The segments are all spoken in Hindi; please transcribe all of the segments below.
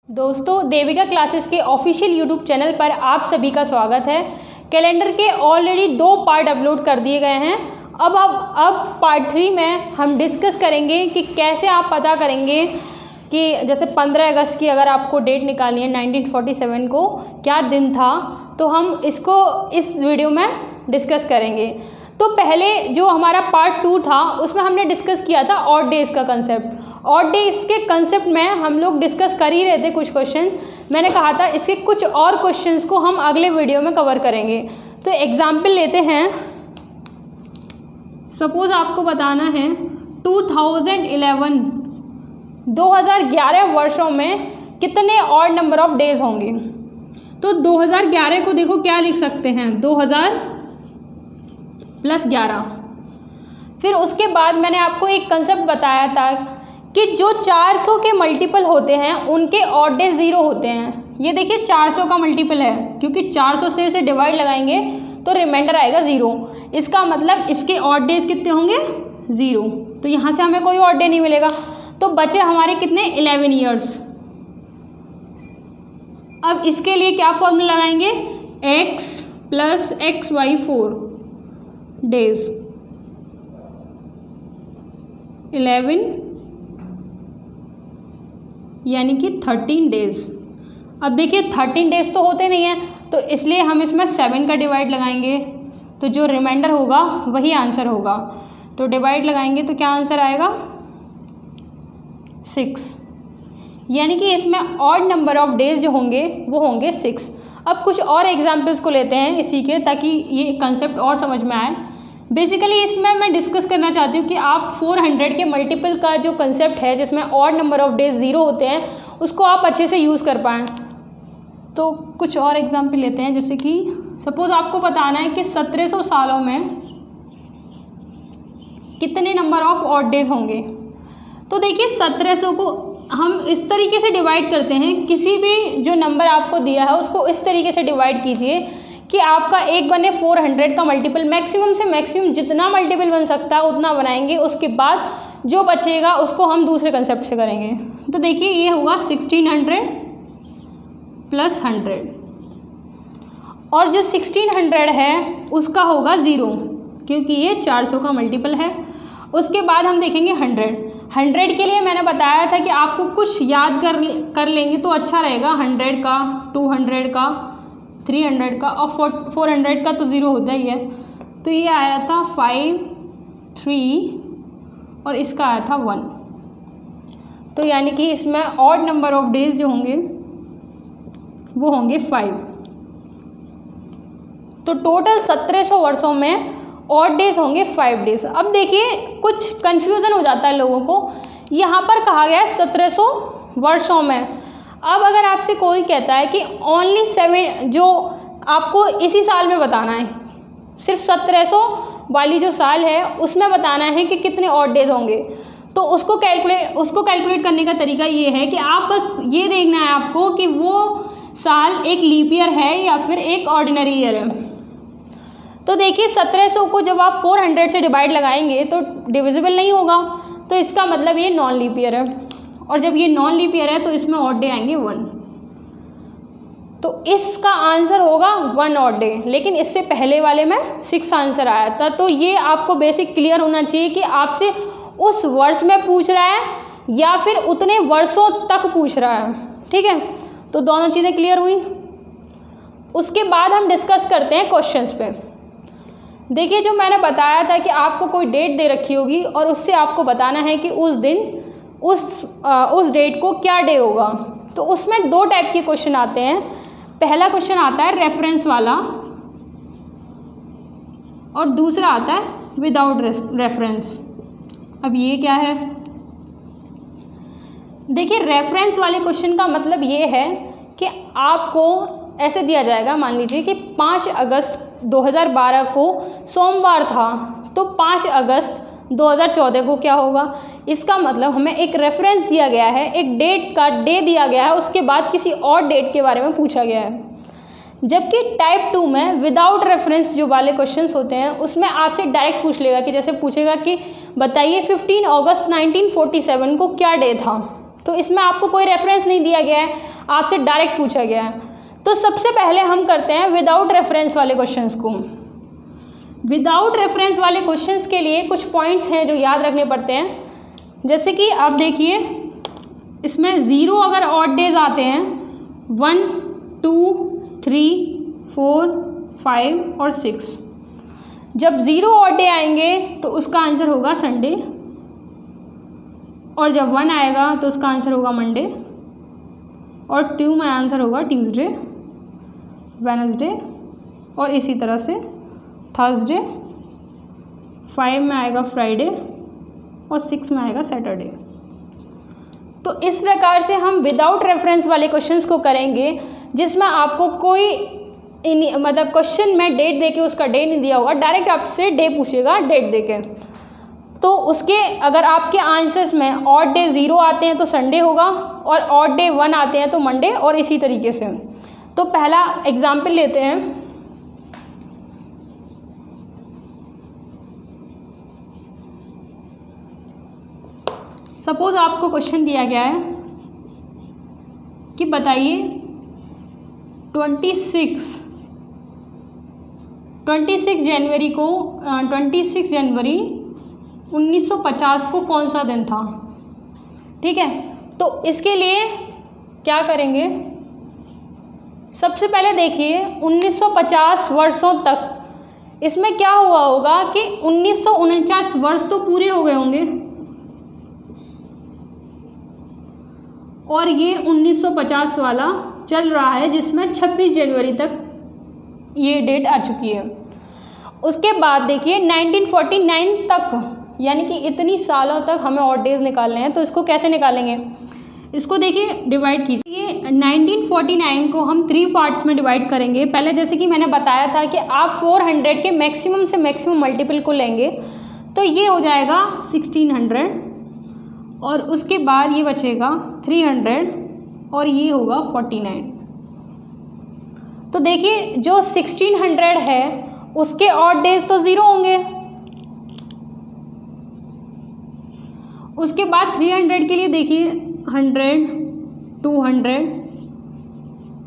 दोस्तों, देविका क्लासेस के ऑफिशियल यूट्यूब चैनल पर आप सभी का स्वागत है। कैलेंडर के ऑलरेडी 2 पार्ट अपलोड कर दिए गए हैं। अब पार्ट 3 में हम डिस्कस करेंगे कि कैसे आप पता करेंगे कि जैसे 15 अगस्त की अगर आपको डेट निकालनी है 1947 को क्या दिन था, तो हम इसको इस वीडियो में डिस्कस करेंगे। तो पहले जो हमारा पार्ट 2 था उसमें हमने डिस्कस किया था ऑड डेज का कंसेप्ट। ऑड डेज के कंसेप्ट में हम लोग डिस्कस कर ही रहे थे कुछ क्वेश्चन। मैंने कहा था इसके कुछ और क्वेश्चंस को हम अगले वीडियो में कवर करेंगे। तो एग्जाम्पल लेते हैं। सपोज आपको बताना है 2011 वर्षों में कितने ऑड नंबर ऑफ डेज होंगे। तो 2011 को देखो क्या लिख सकते हैं, 2000 + 11। फिर उसके बाद मैंने आपको एक कंसेप्ट बताया था कि जो 400 के मल्टीपल होते हैं उनके ऑड डेज 0 होते हैं। ये देखिए 400 का मल्टीपल है, क्योंकि 400 से इसे डिवाइड लगाएंगे तो रिमाइंडर आएगा 0। इसका मतलब इसके ऑड डेज कितने होंगे, 0। तो यहाँ से हमें कोई ऑड डे नहीं मिलेगा। तो बचे हमारे कितने, 11 ईयर्स। अब इसके लिए क्या फॉर्मूला लगाएंगे, x + xy 4 डेज 11 यानी कि 13 डेज। अब देखिए 13 डेज तो होते नहीं हैं, तो इसलिए हम इसमें 7 का डिवाइड लगाएंगे, तो जो रिमाइंडर होगा वही आंसर होगा। तो डिवाइड लगाएंगे तो क्या आंसर आएगा, 6। यानी कि इसमें ऑड नंबर ऑफ डेज जो होंगे वो होंगे 6। अब कुछ और एग्जाम्पल्स को लेते हैं इसी के, ताकि ये कंसेप्ट और समझ में आए। बेसिकली इसमें मैं डिस्कस करना चाहती हूँ कि आप 400 के मल्टीपल का जो कंसेप्ट है जिसमें ऑड नंबर ऑफ डेज 0 होते हैं उसको आप अच्छे से यूज़ कर पाएँ। तो कुछ और एग्जाम्पल लेते हैं, जैसे कि सपोज आपको बताना है कि 1700 सालों में कितने नंबर ऑफ ऑड डेज होंगे। तो देखिए 1700 को हम इस तरीके से डिवाइड करते हैं, किसी भी जो नंबर आपको दिया है उसको इस तरीके से डिवाइड कीजिए कि आपका एक बने 400 का मल्टीपल। मैक्सिमम से मैक्सिमम जितना मल्टीपल बन सकता है उतना बनाएंगे, उसके बाद जो बचेगा उसको हम दूसरे कंसेप्ट से करेंगे। तो देखिए ये हुआ 1600 + 100, और जो 1600 है उसका होगा 0, क्योंकि ये 400 का मल्टीपल है। उसके बाद हम देखेंगे 100 के लिए मैंने बताया था कि आपको कुछ याद कर लेंगे तो अच्छा रहेगा। 100 का, 200 का, 300 का और 400 का तो 0 होता ही है। तो ये आया था 5, 3 और इसका आया था 1। तो यानी कि इसमें ऑड नंबर ऑफ डेज जो होंगे वो होंगे 5। तो टोटल 1700 वर्षों में ऑड डेज होंगे 5 डेज। अब देखिए कुछ कन्फ्यूज़न हो जाता है लोगों को। यहाँ पर कहा गया है 1700 वर्षों में। अब अगर आपसे कोई कहता है कि ओनली 7, जो आपको इसी साल में बताना है, सिर्फ 1700 वाली जो साल है उसमें बताना है कि कितने ऑड डेज होंगे, तो उसको कैलकुलेट करने का तरीका ये है कि आप बस ये देखना है आपको कि वो साल एक लीप ईयर है या फिर एक ऑर्डिनरी ईयर है। तो देखिए 1700 को जब आप 400 से डिवाइड लगाएंगे तो डिविजिबल नहीं होगा, तो इसका मतलब ये नॉन लीप ईयर है। और जब ये नॉन लीप ईयर है तो इसमें ऑड डे आएंगे 1। तो इसका आंसर होगा 1 ऑड डे, लेकिन इससे पहले वाले में 6 आंसर आया था। तो ये आपको बेसिक क्लियर होना चाहिए कि आपसे उस वर्ष में पूछ रहा है या फिर उतने वर्षों तक पूछ रहा है। ठीक है, तो दोनों चीज़ें क्लियर हुई। उसके बाद हम डिस्कस करते हैं क्वेश्चंस पे। देखिए जो मैंने बताया था कि आपको कोई डेट दे रखी होगी और उससे आपको बताना है कि उस दिन उस डेट को क्या डे होगा। तो उसमें 2 टाइप के क्वेश्चन आते हैं। पहला क्वेश्चन आता है रेफरेंस वाला और दूसरा आता है विदाउट रेफरेंस। अब ये क्या है, देखिए रेफरेंस वाले क्वेश्चन का मतलब ये है कि आपको ऐसे दिया जाएगा, मान लीजिए कि 5 अगस्त 2012 को सोमवार था, तो 5 अगस्त 2014 को क्या होगा। इसका मतलब हमें एक रेफरेंस दिया गया है, एक डेट का डे दिया गया है, उसके बाद किसी और डेट के बारे में पूछा गया है। जबकि टाइप 2 में विदाउट रेफरेंस जो वाले क्वेश्चंस होते हैं उसमें आपसे डायरेक्ट पूछ लेगा कि जैसे पूछेगा कि बताइए 15 अगस्त 1947 को क्या डे था। तो इसमें आपको कोई रेफरेंस नहीं दिया गया है, आपसे डायरेक्ट पूछा गया है। तो सबसे पहले हम करते हैं विदाउट रेफरेंस वाले क्वेश्चंस को। विदाउट रेफरेंस वाले क्वेश्चंस के लिए कुछ पॉइंट्स हैं जो याद रखने पड़ते हैं। जैसे कि आप देखिए, इसमें 0 अगर ऑड डेज आते हैं 1, 2, 3, 4, 5 और 6, जब 0 ऑड डे आएंगे तो उसका आंसर होगा संडे, और जब 1 आएगा तो उसका आंसर होगा मंडे, और 2 में आंसर होगा ट्यूसडे, वेडनेसडे, और इसी तरह से थर्सडे, 5 में आएगा फ्राइडे, और 6 में आएगा सैटरडे। तो इस प्रकार से हम विदाउट रेफरेंस वाले क्वेश्चंस को करेंगे, जिसमें आपको कोई मतलब क्वेश्चन में डेट देके उसका डे नहीं दिया होगा, डायरेक्ट आपसे डे पूछेगा डेट देके। तो उसके अगर आपके आंसर्स में ऑड डे 0 आते हैं तो संडे होगा, और ऑड डे 1 आते हैं तो मंडे, और इसी तरीके से। तो पहला एग्जाम्पल लेते हैं। सपोज आपको क्वेश्चन दिया गया है कि बताइए 26 जनवरी को 26 जनवरी 1950 को कौन सा दिन था। ठीक है, तो इसके लिए क्या करेंगे, सबसे पहले देखिए 1950 वर्षों तक इसमें क्या हुआ होगा कि 1949 वर्ष तो पूरे हो गए होंगे, और ये 1950 वाला चल रहा है जिसमें 26 जनवरी तक ये डेट आ चुकी है। उसके बाद देखिए 1949 तक, यानी कि इतनी सालों तक हमें ऑड डेज निकालने हैं। तो इसको कैसे निकालेंगे, इसको देखिए डिवाइड कीजिए। 1949 को हम 3 पार्ट्स में डिवाइड करेंगे। पहले जैसे कि मैंने बताया था कि आप 400 के मैक्सिमम से मैक्सिमम मल्टीपल को लेंगे, तो ये हो जाएगा 1600, और उसके बाद ये बचेगा 300, और ये होगा 49। तो देखिए जो 1600 है उसके ऑड डेज तो 0 होंगे। उसके बाद 300 के लिए देखिए 100, 200,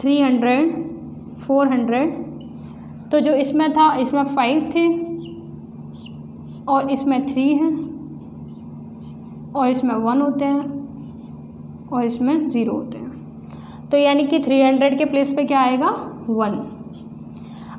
300, 400, तो जो इसमें था इसमें 5 थे, और इसमें 3 हैं, और इसमें 1 होते हैं, और इसमें 0 होते हैं। तो यानी कि 300 के प्लेस पे क्या आएगा 1।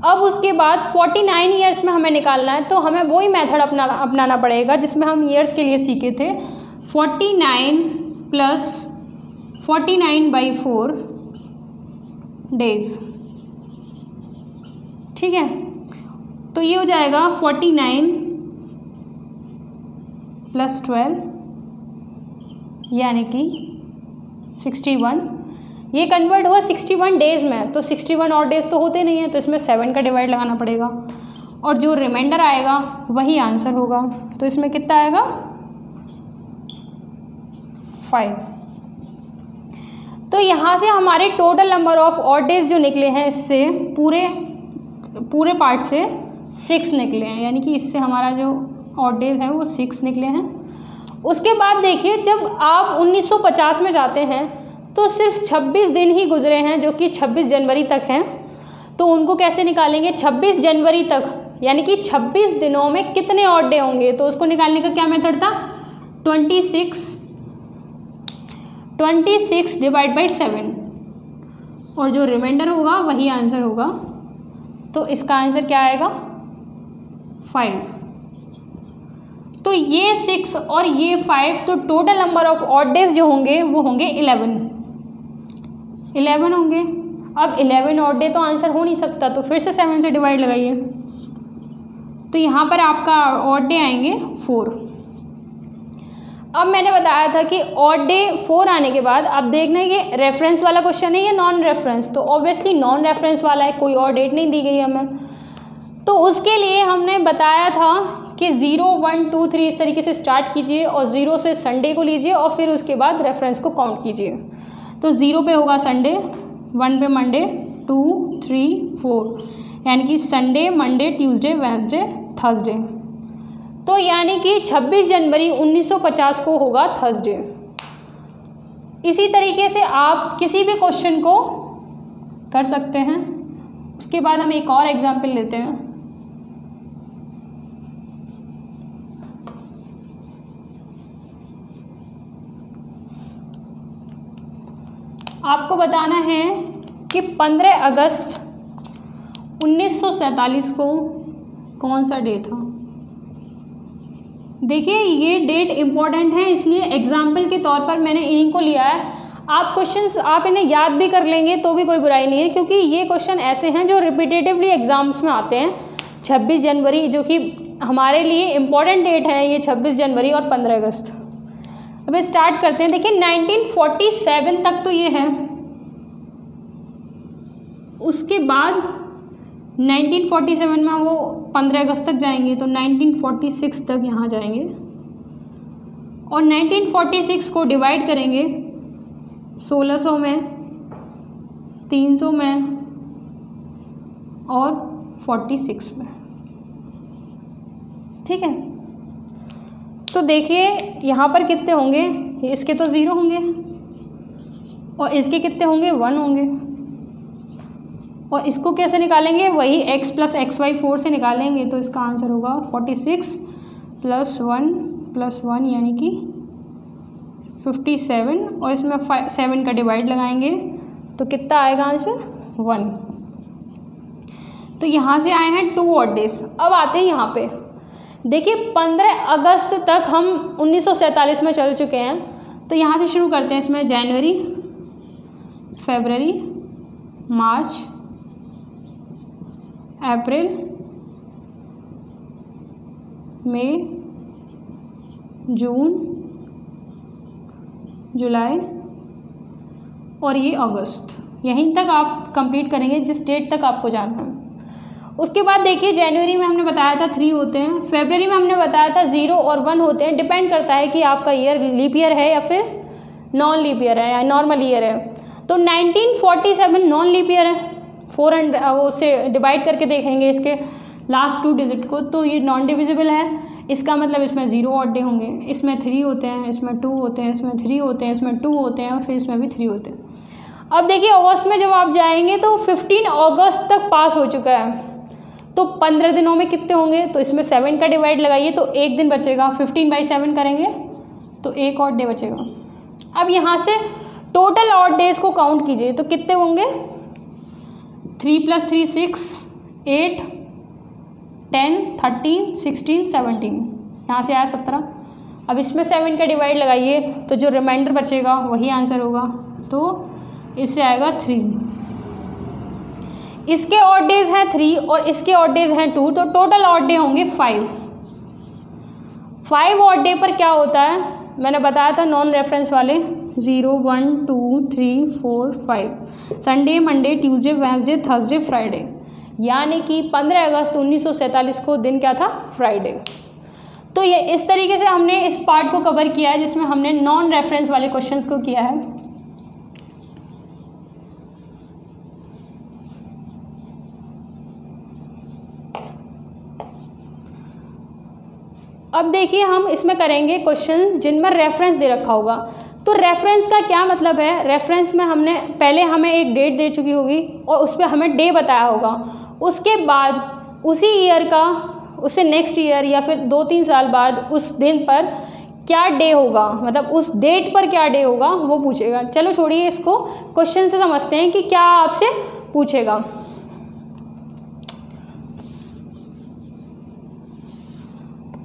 अब उसके बाद 49 ईयर्स में हमें निकालना है, तो हमें वही मेथड अपनाना पड़ेगा जिसमें हम ईयर्स के लिए सीखे थे। 49 प्लस 49/4 डेज। ठीक है, तो ये हो जाएगा 49 प्लस 12 यानी कि 61। ये कन्वर्ट हुआ 61 डेज में, तो 61 और डेज तो होते नहीं हैं, तो इसमें 7 का डिवाइड लगाना पड़ेगा, और जो रिमाइंडर आएगा वही आंसर होगा। तो इसमें कितना आएगा 5। तो यहाँ से हमारे total number of odd days जो निकले हैं, इससे पूरे पार्ट से 6 निकले हैं, यानी कि इससे हमारा जो ऑड डेज हैं वो 6 निकले हैं। उसके बाद देखिए जब आप 1950 में जाते हैं तो सिर्फ 26 दिन ही गुजरे हैं, जो कि 26 जनवरी तक हैं। तो उनको कैसे निकालेंगे, 26 जनवरी तक यानी कि 26 दिनों में कितने ऑड डे होंगे, तो उसको निकालने का क्या मेथड था, 26 डिवाइड बाई 7, और जो रिमाइंडर होगा वही आंसर होगा। तो इसका आंसर क्या आएगा 5। तो ये 6 और ये 5, तो total number of odd days जो होंगे वो होंगे 11 होंगे। अब 11 ऑड डे तो आंसर हो नहीं सकता, तो फिर से 7 से डिवाइड लगाइए, तो यहाँ पर आपका ऑड डे आएंगे 4। अब मैंने बताया था कि ऑड डे 4 आने के बाद अब देखना है कि रेफरेंस वाला क्वेश्चन है या नॉन रेफरेंस, तो ऑब्वियसली नॉन रेफरेंस वाला है, कोई और डेट नहीं दी गई हमें। तो उसके लिए हमने बताया था कि 0, 1, 2, 3 इस तरीके से स्टार्ट कीजिए, और 0 से संडे को लीजिए, और फिर उसके बाद रेफरेंस को काउंट कीजिए। तो 0 पे होगा संडे, 1 पे मंडे, 2, 3, 4, यानी कि Sunday, Monday, Tuesday, Wednesday, Thursday. तो यानी कि 26 जनवरी 1950 को होगा थर्सडे। इसी तरीके से आप किसी भी क्वेश्चन को कर सकते हैं। उसके बाद हम एक और एग्जाम्पल लेते हैं। आपको बताना है कि 15 अगस्त 1947 को कौन सा डे था। देखिए ये डेट इम्पॉर्टेंट है, इसलिए एग्जाम्पल के तौर पर मैंने इन्हीं को लिया है। आप क्वेश्चंस आप इन्हें याद भी कर लेंगे तो भी कोई बुराई नहीं है, क्योंकि ये क्वेश्चन ऐसे हैं जो रिपीटेटिवली एग्जाम्स में आते हैं। 26 जनवरी जो कि हमारे लिए इम्पॉर्टेंट डेट है, ये 26 जनवरी और 15 अगस्त। अब स्टार्ट करते हैं। देखिए 1947 तक तो ये है, उसके बाद 1947 में वो 15 अगस्त तक जाएंगे तो 1946 तक यहाँ जाएंगे और 1946 को डिवाइड करेंगे 1600 में, 300 में और 46 में। ठीक है, तो देखिए यहाँ पर कितने होंगे, इसके तो 0 होंगे और इसके कितने होंगे, 1 होंगे। और इसको कैसे निकालेंगे, वही x + xy 4 से निकालेंगे। तो इसका आंसर होगा 46 + 1 यानी कि 57 और इसमें 7 का डिवाइड लगाएंगे तो कितना आएगा आंसर, 1। तो यहाँ से आए हैं 2 ऑड डेज। अब आते हैं यहाँ पे। देखिए 15 अगस्त तक हम 1947 में चल चुके हैं, तो यहाँ से शुरू करते हैं। इसमें जनवरी, फरवरी, मार्च, अप्रैल, मई, जून, जुलाई और ये अगस्त। यहीं तक आप कंप्लीट करेंगे जिस डेट तक आपको जाना है। उसके बाद देखिए जनवरी में हमने बताया था 3 होते हैं, फरवरी में हमने बताया था 0 और 1 होते हैं। डिपेंड करता है कि आपका ईयर लीप ईयर है या फिर नॉन लीप ईयर है या नॉर्मल ईयर है। तो 1947 नॉन लीप ईयर है, 400 उससे डिवाइड करके देखेंगे इसके लास्ट 2 डिजिट को, तो ये नॉन डिविजिबल है। इसका मतलब इसमें 0 ऑड डे होंगे, इसमें 3 होते हैं, इसमें 2 होते हैं, इसमें 3 होते हैं, इसमें 2 होते हैं और फिर इसमें भी 3 होते हैं। अब देखिए अगस्त में जब आप जाएंगे तो 15 अगस्त तक पास हो चुका है, तो 15 दिनों में कितने होंगे, तो इसमें 7 का डिवाइड लगाइए तो 1 दिन बचेगा। 15/7 करेंगे तो 1 ऑड डे बचेगा। अब यहाँ से टोटल ऑड डेज को काउंट कीजिए तो कितने होंगे, 3 + 3 6, 8, 10, 13, 16, 17, यहाँ से आया 17। अब इसमें 7 का डिवाइड लगाइए तो जो रिमाइंडर बचेगा वही आंसर होगा, तो इससे आएगा 3। इसके ऑड डेज हैं 3 और इसके ऑड डेज हैं 2, तो टोटल ऑड डे होंगे 5। 5 ऑड डे पर क्या होता है, मैंने बताया था नॉन रेफरेंस वाले 0, 1, 2, 3, 4, 5, Sunday, Monday, Tuesday, Wednesday, Thursday, Friday. यानी कि 15 अगस्त 1947 को दिन क्या था, फ्राइडे। तो ये इस तरीके से हमने इस पार्ट को कवर किया है जिसमें हमने नॉन रेफरेंस वाले क्वेश्चंस को किया है। अब देखिए हम इसमें करेंगे क्वेश्चन जिनमें रेफरेंस दे रखा होगा। तो रेफरेंस का क्या मतलब है, रेफरेंस में हमने पहले हमें एक डेट दे चुकी होगी और उस पर हमें डे बताया होगा, उसके बाद उसी ईयर का उससे नेक्स्ट ईयर या फिर 2-3 साल बाद उस दिन पर क्या डे होगा, मतलब उस डेट पर क्या डे होगा वो पूछेगा। चलो छोड़िए इसको, क्वेश्चन से समझते हैं कि क्या आपसे पूछेगा।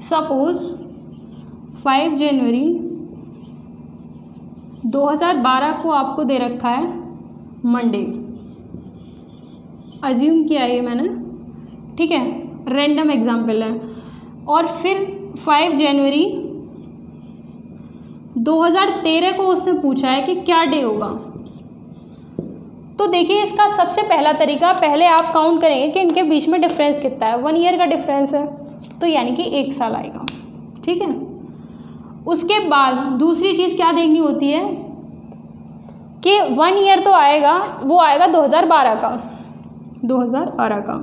सपोज 5 जनवरी 2012 को आपको दे रखा है मंडे, अज्यूम किया है ये मैंने, ठीक है, रैंडम एग्जाम्पल है। और फिर 5 जनवरी 2013 को उसने पूछा है कि क्या डे होगा। तो देखिए इसका सबसे पहला तरीका, पहले आप काउंट करेंगे कि इनके बीच में डिफरेंस कितना है। 1 ईयर का डिफरेंस है तो यानी कि 1 साल आएगा, ठीक है। उसके बाद दूसरी चीज़ क्या देखनी होती है कि 1 ईयर तो आएगा, वो आएगा 2012 का, 2012 का।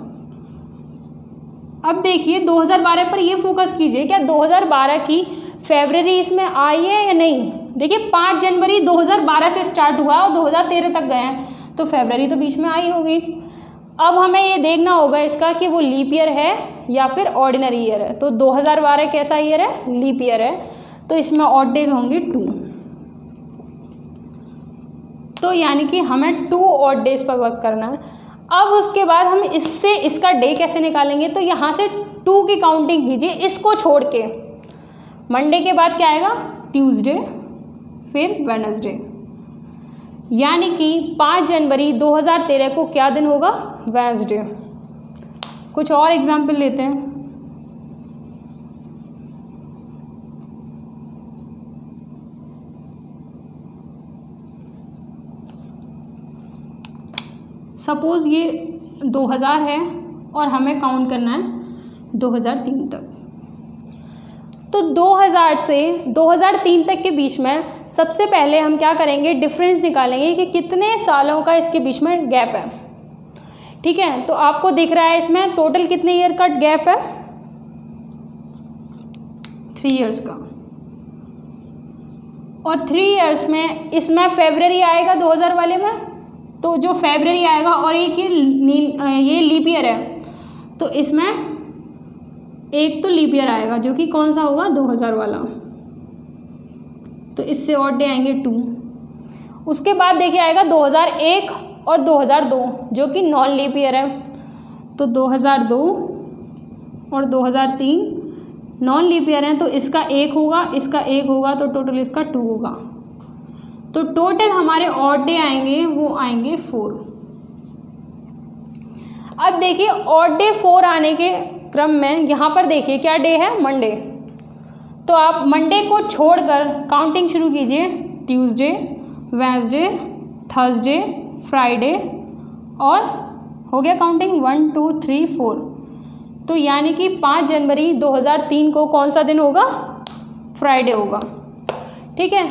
अब देखिए 2012 पर ये फोकस कीजिए, क्या 2012 की फरवरी इसमें आई है या नहीं, देखिए 5 जनवरी 2012 से स्टार्ट हुआ और 2013 तक गए हैं, तो फरवरी तो बीच में आई होगी। अब हमें ये देखना होगा इसका कि वो लीप ईयर है या फिर ऑर्डिनरी ईयर है। तो 2012 कैसा ईयर है? लीप ईयर है, तो इसमें ऑड डेज होंगे 2। तो यानी कि हमें 2 ऑड डेज पर वर्क करना है। अब उसके बाद हम इससे इसका डे कैसे निकालेंगे? तो यहाँ से 2 की काउंटिंग कीजिए, इसको छोड़ के। मंडे के बाद क्या आएगा? ट्यूसडे, फिर वेडनेसडे, यानी कि 5 जनवरी 2013 को क्या दिन होगा? वेडनेसडे। कुछ और एग्जाम्पल लेते हैं। सपोज़ ये 2000 है और हमें काउंट करना है 2003 तक। तो 2000 से 2003 तक के बीच में सबसे पहले हम क्या करेंगे? डिफरेंस निकालेंगे कि कितने सालों का इसके बीच में गैप है। ठीक है, तो आपको दिख रहा है इसमें टोटल कितने ईयर का गैप है? 3 ईयर्स का। और 3 ईयर्स में इसमें फरवरी आएगा 2000 वाले में, तो जो फरवरी आएगा और एक ये लीप ईयर है, तो इसमें एक तो लीप ईयर आएगा जो कि कौन सा होगा? 2000 वाला। तो इससे और डे आएंगे 2। उसके बाद देखिए आएगा 2001 और 2002 जो कि नॉन लीप ईयर है। तो 2002 और 2003 नॉन लीप ईयर हैं, तो इसका 1 होगा, इसका 1 होगा, तो टोटल इसका 2 होगा। तो टोटल हमारे ऑड डे आएंगे, वो आएंगे 4। अब देखिए ऑड डे 4 आने के क्रम में यहाँ पर देखिए क्या डे है? मंडे। तो आप मंडे को छोड़कर काउंटिंग शुरू कीजिए। ट्यूसडे, वेडनेसडे, थर्सडे, फ्राइडे, और हो गया काउंटिंग 1 2 3 4। तो यानी कि 5 जनवरी 2003 को कौन सा दिन होगा? फ्राइडे होगा। ठीक है,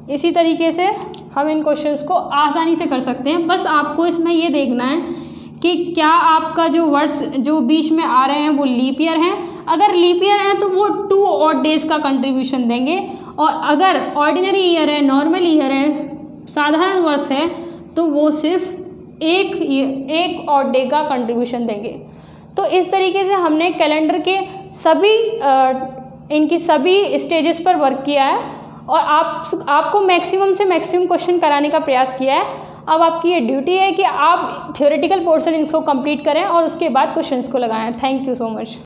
इसी तरीके से हम इन क्वेश्चंस को आसानी से कर सकते हैं। बस आपको इसमें ये देखना है कि क्या आपका जो वर्ष जो बीच में आ रहे हैं वो लीप ईयर हैं। अगर लीप ईयर हैं तो वो 2 ऑड डेज का कंट्रीब्यूशन देंगे, और अगर ऑर्डिनरी ईयर है, नॉर्मल ईयर है, साधारण वर्ष है, तो वो सिर्फ एक ऑड डे का कंट्रीब्यूशन देंगे। तो इस तरीके से हमने कैलेंडर के सभी इनकी सभी स्टेजेस पर वर्क किया है और आपको मैक्सिमम से मैक्सिमम क्वेश्चन कराने का प्रयास किया है। अब आपकी ये ड्यूटी है कि आप थ्योरेटिकल पोर्शन इसको कंप्लीट करें और उसके बाद क्वेश्चंस को लगाएं। Thank you so much.